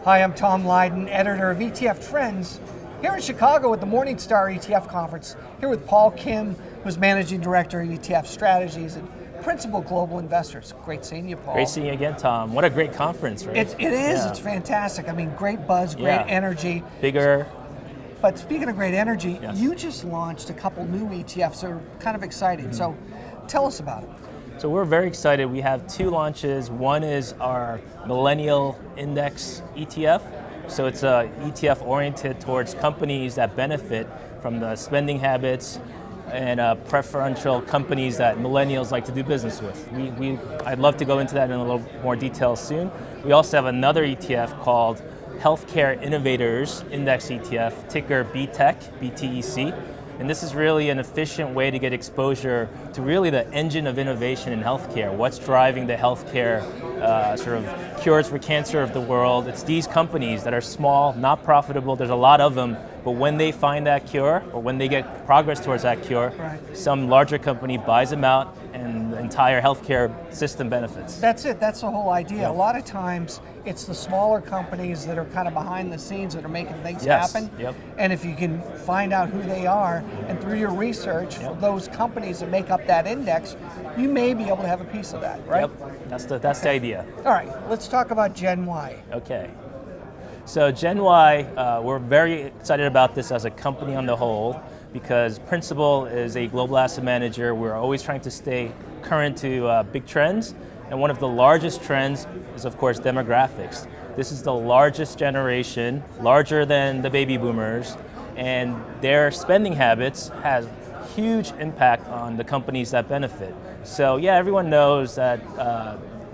Hi, I'm Tom Lydon, editor of ETF Trends, here in Chicago at the Morningstar ETF Conference, here with Paul Kim, who's Managing Director of ETF Strategies and Principal Global Investors. Great seeing you, Paul. Great seeing you again, Tom. What a great conference, right? It is, it's fantastic. I mean, great buzz, great energy. Bigger. But speaking of great energy, Yes. you just launched a couple new ETFs that are kind of exciting. So tell us about it. So we're very excited. We have two launches. One is our Millennial Index ETF. So it's a ETF oriented towards companies that benefit from the spending habits and preferential companies that millennials like to do business with. I'd love to go into that in a little more detail soon. We also have another ETF called Healthcare Innovators Index ETF, ticker BTEC, BTEC. And this is really an efficient way to get exposure to really the engine of innovation in healthcare. What's driving the healthcare sort of cures for cancer of the world? It's these companies that are small, not profitable, there's a lot of them, but when they find that cure, or when they get progress towards that cure, some larger company buys them out and the entire healthcare system benefits. That's it, that's the whole idea. Yeah. A lot of times, it's the smaller companies that are kind of behind the scenes that are making things happen. Yep. And if you can find out who they are, and through your research, for those companies that make up that index, you may be able to have a piece of that, right? Yep, that's the idea. All right, let's talk about Gen Y. Okay. So Gen Y, we're very excited about this as a company on the whole, because Principal is a global asset manager. We're always trying to stay current to big trends. And one of the largest trends is, of course, demographics. This is the largest generation, larger than the baby boomers, and their spending habits has huge impact on the companies that benefit. So yeah, everyone knows that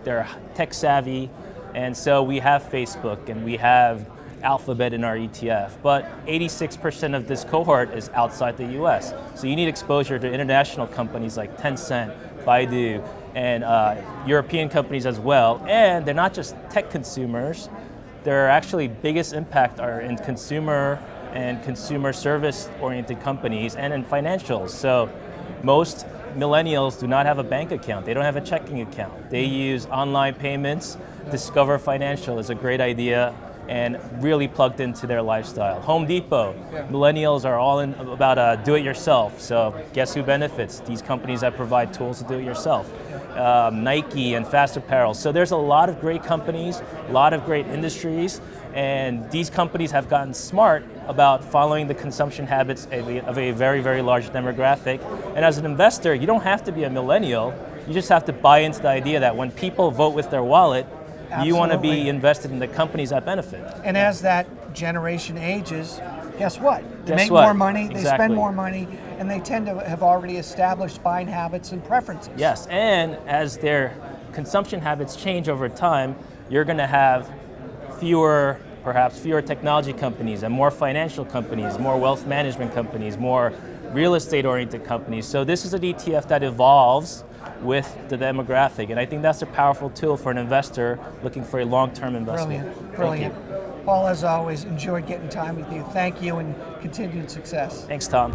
they're tech savvy, and so we have Facebook and we have Alphabet in our ETF, but 86% of this cohort is outside the US. So you need exposure to international companies like Tencent, Baidu, and European companies as well. And they're not just tech consumers, their actually biggest impact are in consumer and consumer service oriented companies and in financials. So most millennials do not have a bank account, they don't have a checking account. They use online payments. Discover Financial is a great idea and really plugged into their lifestyle. Home Depot, millennials are all in about do-it-yourself, so guess who benefits? These companies that provide tools to do it yourself. Nike and Fast Apparel. So there's a lot of great companies, a lot of great industries, and these companies have gotten smart about following the consumption habits of a very, very large demographic. And as an investor, you don't have to be a millennial, you just have to buy into the idea that when people vote with their wallet, you want to be invested in the companies that benefit. And as that generation ages, guess what? They make more money, they spend more money, and they tend to have already established buying habits and preferences. Yes, and as their consumption habits change over time, you're going to have perhaps fewer technology companies and more financial companies, more wealth management companies, more real estate oriented companies. So this is an ETF that evolves with the demographic, and I think that's a powerful tool for an investor looking for a long-term investment. Brilliant. Paul, as always, enjoyed getting time with you. Thank you and continued success. Thanks, Tom.